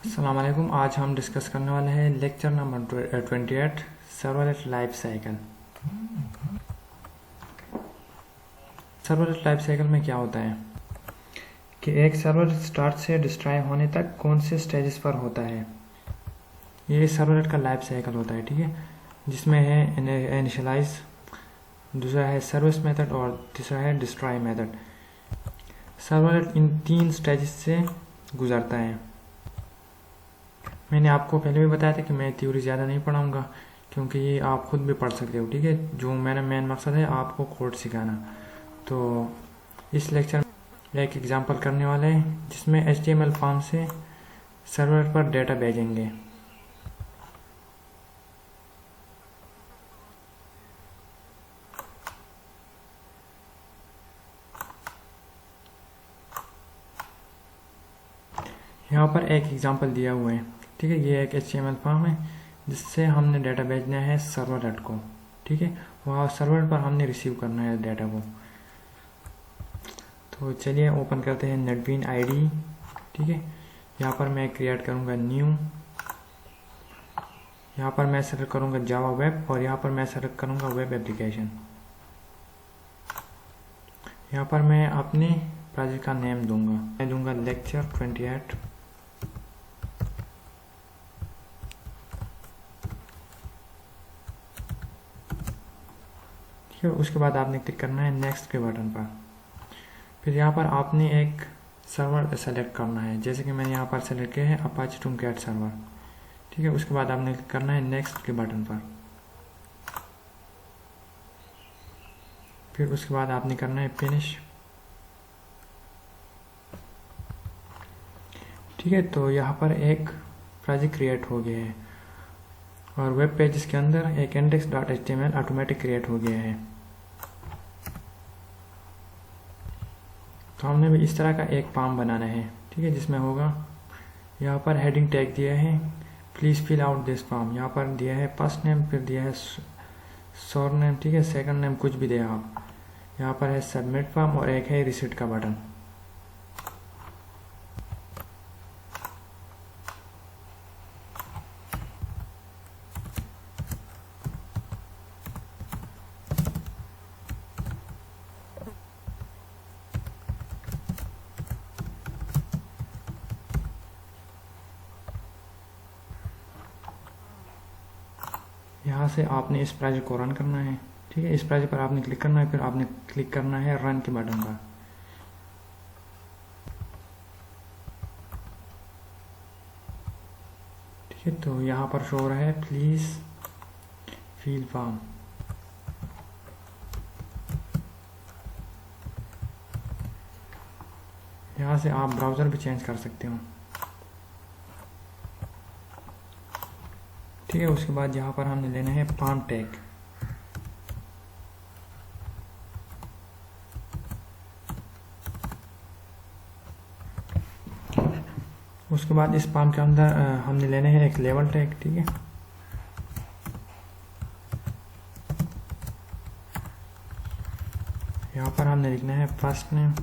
अस्सलाम वालेकुम। आज हम डिस्कस करने वाले हैं lecture number 28 servlet life cycle. Servlet life cycle में क्या होता है कि एक सर्वर स्टार्ट से डिस्ट्रॉय होने तक कौन से स्टेजेस पर होता है, ये सर्वलेट का लाइफ साइकिल होता है। ठीक है, जिसमें है इनिशियलाइज, दूसरा है सर्विस मेथड और तीसरा है डिस्ट्रॉय मेथड। सर्वलेट इन 3 स्टेजेस से गुजरता है। मैंने आपको पहले भी बताया था कि मैं थ्योरी ज़्यादा नहीं पढ़ाऊँगा, क्योंकि ये आप खुद भी पढ़ सकते हो। ठीक है, जो मेरा मेन मकसद है आपको कोड सिखाना। तो इस लेक्चर में एक एग्जांपल करने वाले हैं जिसमें HTML फॉर्म से सर्वर पर डेटा भेजेंगे। यहाँ पर एक एग्जांपल दिया हुआ है। ठीक है, ये एक HTML फॉर्म है जिससे हमने डेटा भेजना है सर्वलेट को। ठीक है, वहाँ सर्वर पर हमने रिसीव करना है डेटा को। तो चलिए ओपन करते हैं नेटबीन आईडी। ठीक है, यहाँ पर मैं क्रिएट करूँगा न्यू। यहाँ पर मैं सेलेक्ट करूँगा जावा वेब और यहाँ पर मैं सेलेक्ट करूँगा वेब एप्लीकेशन। यहाँ पर मैं अपने प्रोजेक्ट का नेम दूंगा, मैं दूंगा लेक्चर 28। ठीक है, उसके बाद आपने क्लिक करना है नेक्स्ट के बटन पर। फिर यहाँ पर आपने एक सर्वर सेलेक्ट करना है, जैसे कि मैंने यहाँ पर सेलेक्ट किया है अपाचे टॉमकैट सर्वर। ठीक है, उसके बाद आपने क्लिक करना है नेक्स्ट के बटन पर। फिर उसके बाद आपने करना है फिनिश। ठीक है, तो यहाँ पर एक प्रोजेक्ट क्रिएट हो गया है और वेब पेजेस के अंदर एक index.html ऑटोमेटिक क्रिएट हो गया है। तो हमने भी इस तरह का एक फॉर्म बनाना है। ठीक है, जिसमें होगा यहाँ पर हेडिंग टैग दिया है please fill out this form. यहाँ पर दिया है फर्स्ट नेम, फिर दिया है सोर नेम। ठीक है, सेकंड नेम कुछ भी दिया आप। यहाँ पर है सबमिट फॉर्म और एक है रिसीट का बटन। यहाँ से आपने इस प्रोजेक्ट को रन करना है। ठीक है, इस प्रोजेक्ट पर आपने क्लिक करना है, फिर आपने क्लिक करना है रन के बटन पर। ठीक है, तो यहाँ पर शो हो रहा है प्लीज़ फिल फॉर्म। यहाँ से आप ब्राउज़र भी चेंज कर सकते हो। ठीक है, उसके बाद यहाँ पर हमने लेना है फॉर्म टैग। उसके बाद इस फॉर्म के अंदर हमने लेने हैं एक लेवल टैग। ठीक है, यहाँ पर हमने लिखना है फर्स्ट नेम,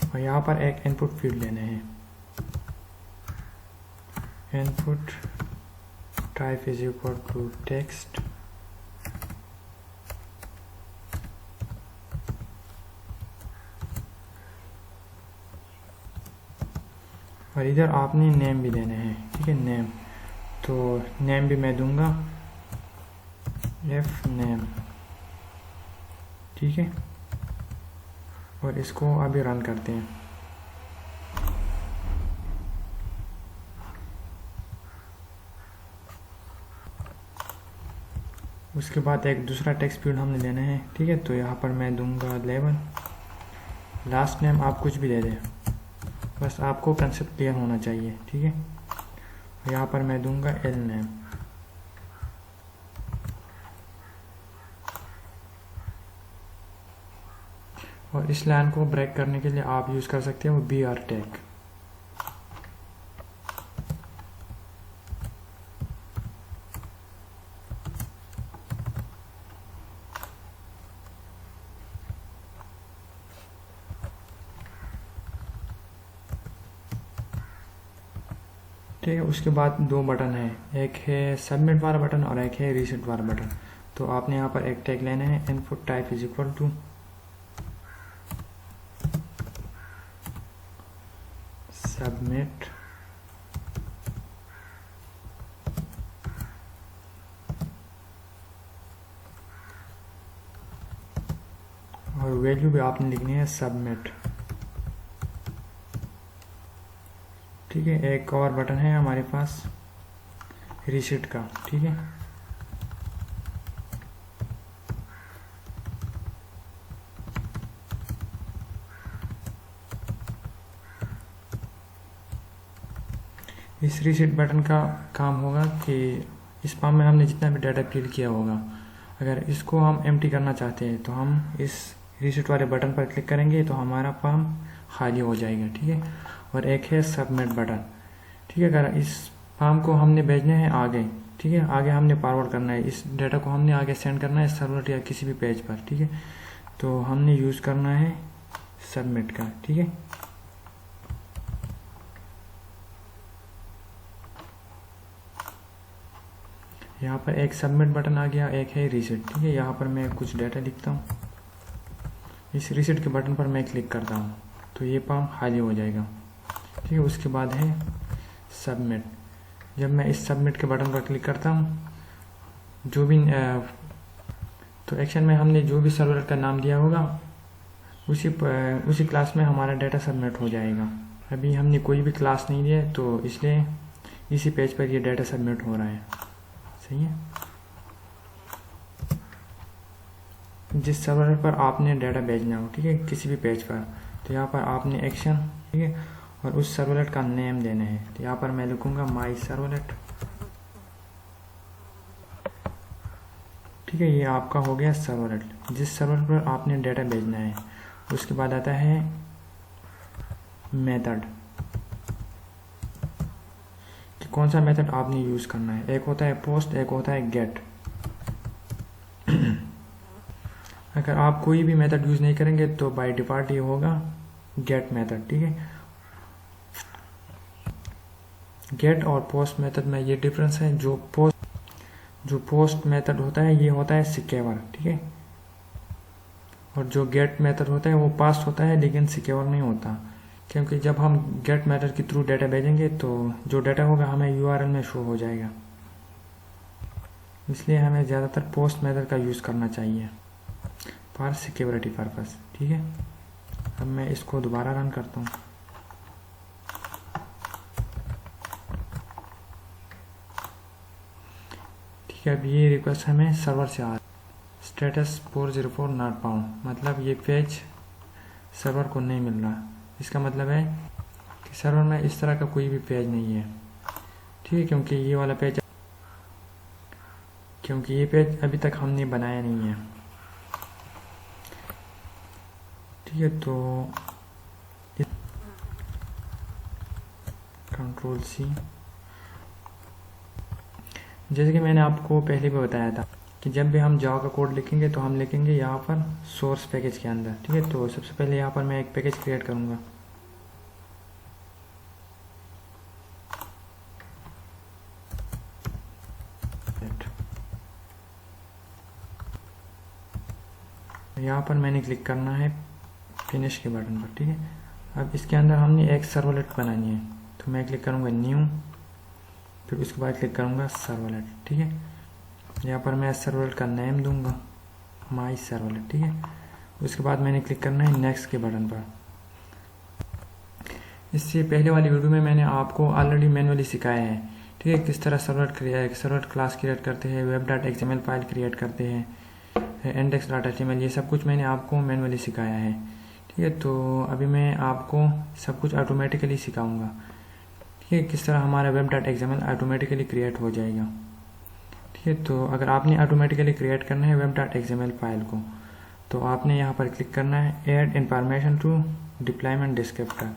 और यहाँ पर एक इनपुट फील्ड लेने हैं। Input type is equal to text, और इधर आपने नेम भी देने हैं। ठीक है, नेम, तो नेम भी मैं दूंगा एफ नेम। ठीक है, और इसको अभी रन करते हैं। उसके बाद एक दूसरा टेक्स्ट फील्ड हमने लेना है। ठीक है, तो यहाँ पर मैं दूंगा 11। लास्ट नेम आप कुछ भी दे दें, बस आपको कंसेप्ट क्लियर होना चाहिए। ठीक है, यहाँ पर मैं दूंगा एल नेम। और इस लाइन को ब्रेक करने के लिए आप यूज़ कर सकते हो BR टैग। ठीक है। उसके बाद दो बटन है, एक है सबमिट वाला बटन और एक है रीसेट वाला बटन। तो आपने यहाँ पर एक टैग लेना है, input type is equal to submit और वैल्यू भी आपने लिखनी है सबमिट। ठीक है। एक और बटन है हमारे पास रीसेट का। ठीक है। इस रीसेट बटन का काम होगा कि इस फॉर्म में हमने जितना भी डाटा फिल किया होगा, अगर इसको हम एम्प्टी करना चाहते हैं तो हम इस रीसेट वाले बटन पर क्लिक करेंगे तो हमारा फॉर्म खाली हो जाएगा। ठीक है। और एक है सबमिट बटन। ठीक है। अगर इस फॉर्म को हमने भेजना है आगे, ठीक है, आगे हमने फॉरवर्ड करना है, इस डाटा को हमने आगे सेंड करना है सर्वर या किसी भी पेज पर। ठीक है। तो हमने यूज़ करना है सबमिट का। ठीक है। यहाँ पर एक सबमिट बटन आ गया, एक है रीसेट। ठीक है। यहाँ पर मैं कुछ डाटा लिखता हूँ, इस रीसेट के बटन पर मैं क्लिक करता हूँ तो ये फॉर्म खाली हो जाएगा। ठीक है। उसके बाद है सबमिट। जब मैं इस सबमिट के बटन पर क्लिक करता हूँ, जो भी तो एक्शन में हमने जो भी सर्वर का नाम दिया होगा उसी क्लास में हमारा डाटा सबमिट हो जाएगा। अभी हमने कोई भी क्लास नहीं दिया तो इसलिए इसी पेज पर ये डाटा सबमिट हो रहा है। सही है। जिस सर्वर पर आपने डाटा भेजना हो, ठीक है, किसी भी पेज पर, तो यहाँ पर आपने एक्शन, ठीक है, और उस सर्वलेट का नेम देना है। तो यहाँ पर मैं लिखूंगा माई सर्वलेट। ठीक है। ये आपका हो गया सर्वलेट, जिस सर्वर पर आपने डाटा भेजना है। उसके बाद आता है मेथड, कि कौन सा मेथड आपने यूज़ करना है। एक होता है पोस्ट, एक होता है गेट। अगर आप कोई भी मेथड यूज़ नहीं करेंगे तो बाय डिफ़ॉल्ट ये होगा गेट मेथड। ठीक है। गेट और पोस्ट मेथड में ये डिफरेंस है। जो पोस्ट मेथड होता है ये होता है सिक्योर। ठीक है। और जो गेट मेथड होता है वो पास्ट होता है लेकिन सिक्योर नहीं होता, क्योंकि जब हम गेट मेथड के थ्रू डाटा भेजेंगे तो जो डाटा होगा हमें यूआरएल में शो हो जाएगा। इसलिए हमें ज़्यादातर पोस्ट मेथड का यूज़ करना चाहिए फॉर सिक्योरिटी पर्पस। ठीक है। अब मैं इसको दोबारा रन करता हूँ। ठीक है। अब ये रिक्वेस्ट हमें सर्वर से आ रहा है, स्टेटस 404 नॉट फाउंड, मतलब ये पेज सर्वर को नहीं मिल रहा। इसका मतलब है कि सर्वर में इस तरह का कोई भी पेज नहीं है। ठीक है। क्योंकि ये पेज अभी तक हमने बनाया नहीं है। ठीक है। तो कंट्रोल सी, जैसे कि मैंने आपको पहले भी बताया था कि जब भी हम जावा का कोड लिखेंगे तो हम लिखेंगे यहाँ पर सोर्स पैकेज के अंदर। ठीक है। तो सबसे पहले यहाँ पर मैं एक पैकेज क्रिएट करूँगा। यहाँ पर मैंने क्लिक करना है फिनिश के बटन पर। ठीक है। अब इसके अंदर हमने एक सर्वलेट बनानी है, तो मैं क्लिक करूँगा न्यू, फिर उसके बाद क्लिक करूँगा सर्वलेट। ठीक है। यहाँ पर मैं सर्वलेट का नेम दूंगा माई सर्वलेट। ठीक है। उसके बाद मैंने क्लिक करना है नेक्स्ट के बटन पर। इससे पहले वाली वीडियो में मैंने आपको ऑलरेडी मैनुअली सिखाया है, ठीक है, किस तरह सर्वलेट क्लास क्रिएट करते हैं, web.xml फाइल क्रिएट करते हैं, index.html, ये सब कुछ मैंने आपको मैनुअली सिखाया है। ठीक है। तो अभी मैं आपको सब कुछ ऑटोमेटिकली सिखाऊंगा। ठीक है। किस तरह हमारा web.xml ऑटोमेटिकली क्रिएट हो जाएगा। ठीक है। तो अगर आपने ऑटोमेटिकली क्रिएट करना है web.xml फाइल को, तो आपने यहाँ पर क्लिक करना है add information to deployment descriptor.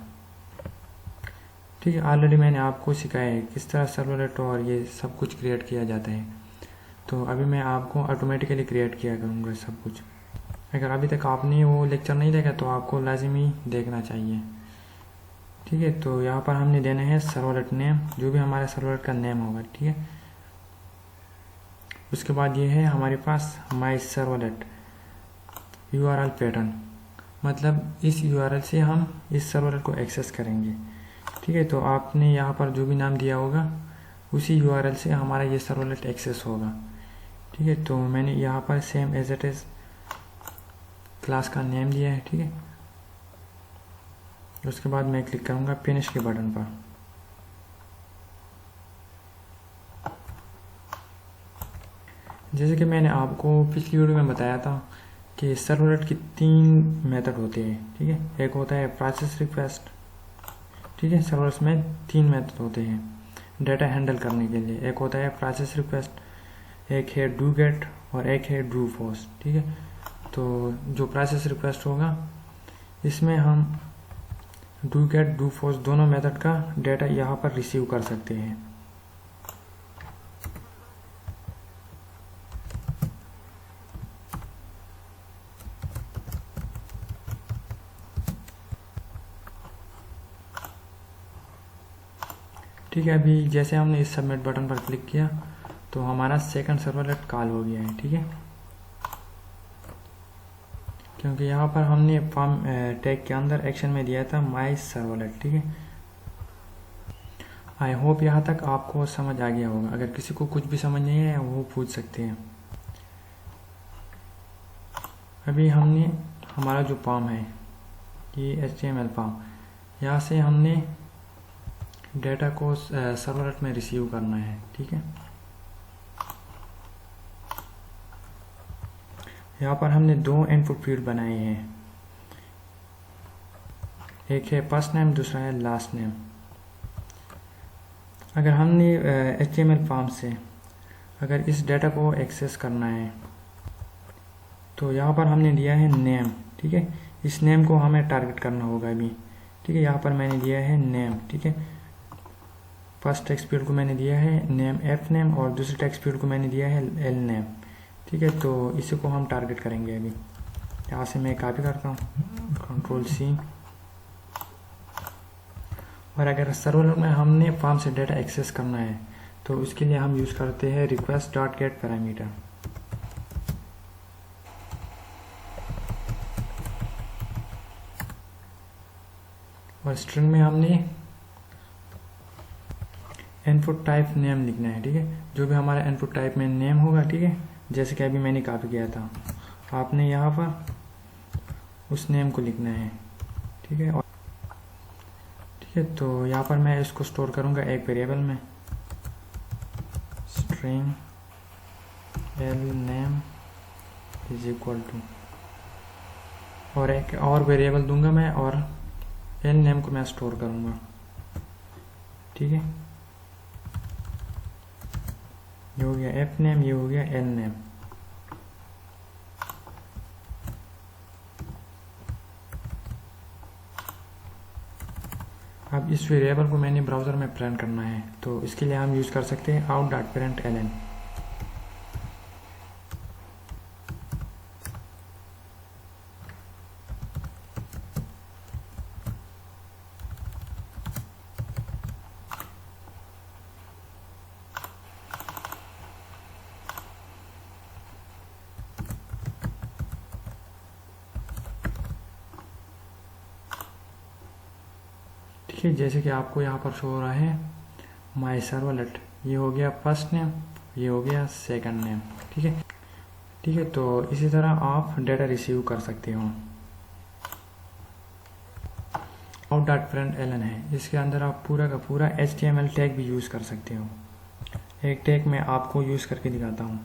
ठीक है। ऑलरेडी मैंने आपको सिखाया है किस तरह सर्वलेट और ये सब कुछ क्रिएट किया जाता है। तो अभी मैं आपको ऑटोमेटिकली क्रिएट किया करूँगा सब कुछ। अगर अभी तक आपने वो लेक्चर नहीं देखा तो आपको लाजिमी देखना चाहिए। ठीक है, तो यहाँ पर हमने देना है सर्वलेट नेम, जो भी हमारे सर्वलेट का नेम होगा। ठीक है, उसके बाद ये है हमारे पास माई सर्वलेट URL पैटर्न, मतलब इस URL से हम इस सर्वलेट को एक्सेस करेंगे। ठीक है, तो आपने यहाँ पर जो भी नाम दिया होगा उसी URL से हमारा ये सर्वलेट एक्सेस होगा। ठीक है, तो मैंने यहाँ पर same as it is class का नेम दिया है। ठीक है, उसके बाद मैं क्लिक करूँगा फिनिश के बटन पर। जैसे कि मैंने आपको पिछली वीडियो में बताया था कि सर्वलेट की 3 मेथड होते हैं। ठीक है, एक होता है प्रोसेस रिक्वेस्ट। ठीक है, सर्वलेट्स में 3 मेथड होते हैं डेटा हैंडल करने के लिए। एक होता है प्रोसेस रिक्वेस्ट, एक है डू गेट और एक है डू पोस्ट। ठीक है, तो जो प्रोसेस रिक्वेस्ट होगा इसमें हम डू गेट डू पोस्ट दोनों मेथड का डेटा यहाँ पर रिसीव कर सकते हैं। ठीक है, अभी जैसे हमने इस सबमिट बटन पर क्लिक किया तो हमारा सेकंड सर्वलेट कॉल हो गया है। ठीक है, क्योंकि यहाँ पर हमने फॉर्म टैग के अंदर एक्शन में दिया था माई सर्वलेट। ठीक है, आई होप यहाँ तक आपको समझ आ गया होगा। अगर किसी को कुछ भी समझ नहीं है वो पूछ सकते हैं। अभी हमने हमारा जो फॉर्म है ये HTML फॉर्म, यहाँ से हमने डेटा को सर्वलेट में रिसीव करना है। ठीक है, यहाँ पर हमने 2 इनपुट फील्ड बनाए हैं, एक है फर्स्ट नेम, दूसरा है लास्ट नेम। अगर हमने HTML फॉर्म से अगर इस डेटा को एक्सेस करना है तो यहाँ पर हमने दिया है नेम। ठीक है, इस नेम को हमें टारगेट करना होगा अभी। ठीक है, यहाँ पर मैंने दिया है नेम। ठीक है, फर्स्ट टेक्स्ट फील्ड को मैंने दिया है नेम F नेम और दूसरे टेक्स्ट फील्ड को मैंने दिया है L नेम। ठीक है, तो इसी को हम टारगेट करेंगे अभी। यहाँ से मैं कॉपी करता हूँ, Ctrl+C। और अगर सर्वलेट में हमने फॉर्म से डेटा एक्सेस करना है तो उसके लिए हम यूज़ करते हैं request.get पैरामीटर। और स्ट्रिंग में हमने इनपुट टाइप नेम लिखना है। ठीक है, जो भी हमारा इनपुट टाइप में नेम होगा। ठीक है, जैसे कि अभी मैंने कॉपी किया था, आपने यहाँ पर उस नेम को लिखना है। ठीक है, और ठीक है, तो यहाँ पर मैं इसको स्टोर करूँगा एक वेरिएबल में, string L name is equal to, और एक और वेरिएबल दूंगा मैं और L नेम को मैं स्टोर करूँगा। ठीक है, ये हो गया F नेम, ये हो गया L नेम। अब इस वेरिएबल को मैंने ब्राउज़र में प्रिंट करना है तो इसके लिए हम यूज़ कर सकते हैं out.println। ठीक है, जैसे कि आपको यहाँ पर शो हो रहा है माई सर्वलेट, ये हो गया फर्स्ट नेम, ये हो गया सेकंड नेम। ठीक है, ठीक है, तो इसी तरह आप डेटा रिसीव कर सकते हो। out.println है, इसके अंदर आप पूरा का पूरा HTML टैग भी यूज़ कर सकते हो। एक टैग मैं आपको यूज़ करके दिखाता हूँ।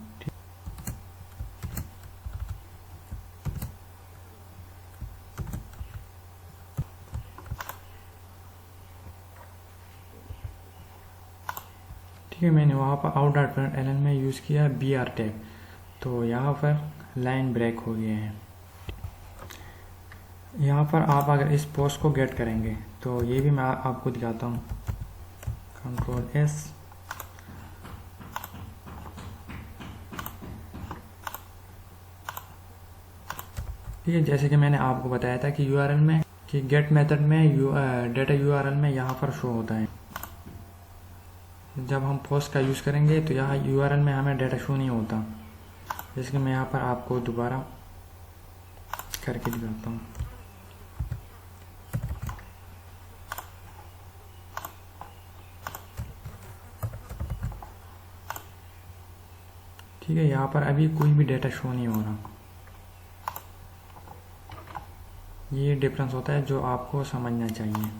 ठीक है, मैंने वहाँ पर out.println में यूज़ किया BR टैग, तो यहाँ पर लाइन ब्रेक हो गए हैं। यहाँ पर आप अगर इस पोस्ट को गेट करेंगे तो ये भी मैं आपको दिखाता हूँ, Ctrl+S। ठीक है, जैसे कि मैंने आपको बताया था कि URL में कि गेट मेथड में डेटा यूआरएल में यहाँ पर शो होता है। जब हम पोस्ट का यूज़ करेंगे तो यहाँ यूआरएल में हमें डेटा शो नहीं होता। जैसे कि मैं यहाँ पर आपको दोबारा करके दिखाता हूँ। ठीक है, यहाँ पर अभी कोई भी डेटा शो नहीं हो रहा। ये डिफरेंस होता है जो आपको समझना चाहिए।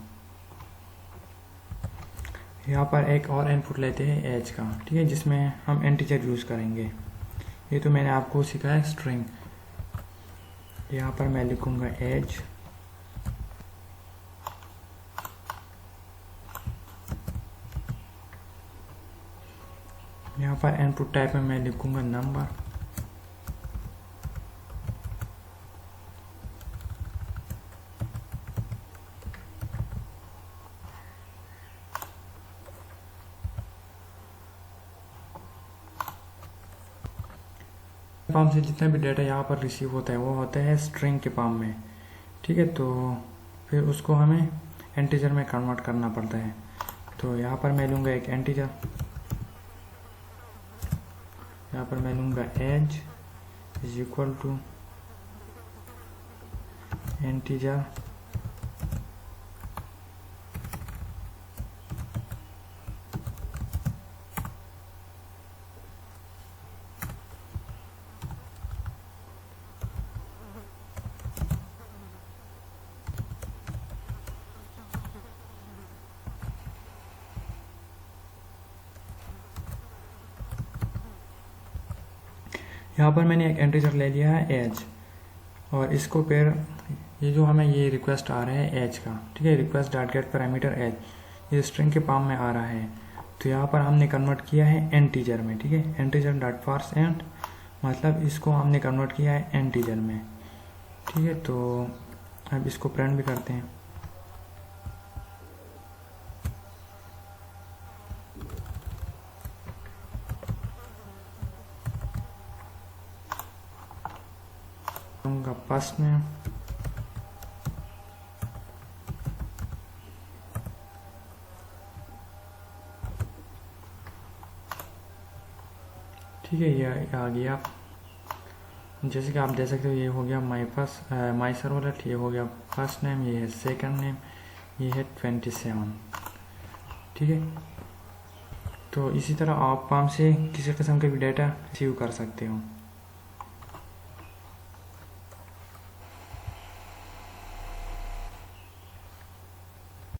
यहाँ पर एक और इनपुट लेते हैं एज का, ठीक है, जिसमें हम इंटीजर यूज़ करेंगे। ये तो मैंने आपको सिखाया स्ट्रिंग। यहाँ पर मैं लिखूँगा एज, यहाँ पर इनपुट टाइप में मैं लिखूँगा नंबर। फॉर्म से जितना भी डेटा यहाँ पर रिसीव होता है वो होता है स्ट्रिंग के फॉर्म में। ठीक है, तो फिर उसको हमें इंटीजर में कन्वर्ट करना पड़ता है। तो यहाँ पर मैं लूँगा एक इंटीजर, यहाँ पर मैं लूँगा age is equal to integer यहाँ पर मैंने एक इंटीजर ले लिया है एज, और इसको फिर ये जो हमें ये रिक्वेस्ट आ रहा है एज का, ठीक है, request dot get parameter age, ये स्ट्रिंग के फॉर्म में आ रहा है। तो यहाँ पर हमने कन्वर्ट किया है इंटीजर में। ठीक है, इंटीजर डॉट पार्स एंड, मतलब इसको हमने कन्वर्ट किया है इंटीजर में। ठीक है, तो अब इसको प्रिंट भी करते हैं। फर्स्ट नेम, ठीक है, ये आ गया। जैसे कि आप देख सकते हो ये हो गया माई सर्वलेट, ये हो गया फर्स्ट नेम, ये है सेकंड नेम, ये है 27। ठीक है, तो इसी तरह आप फॉर्म से किसी किस्म का भी डेटा रिसीव कर सकते हो।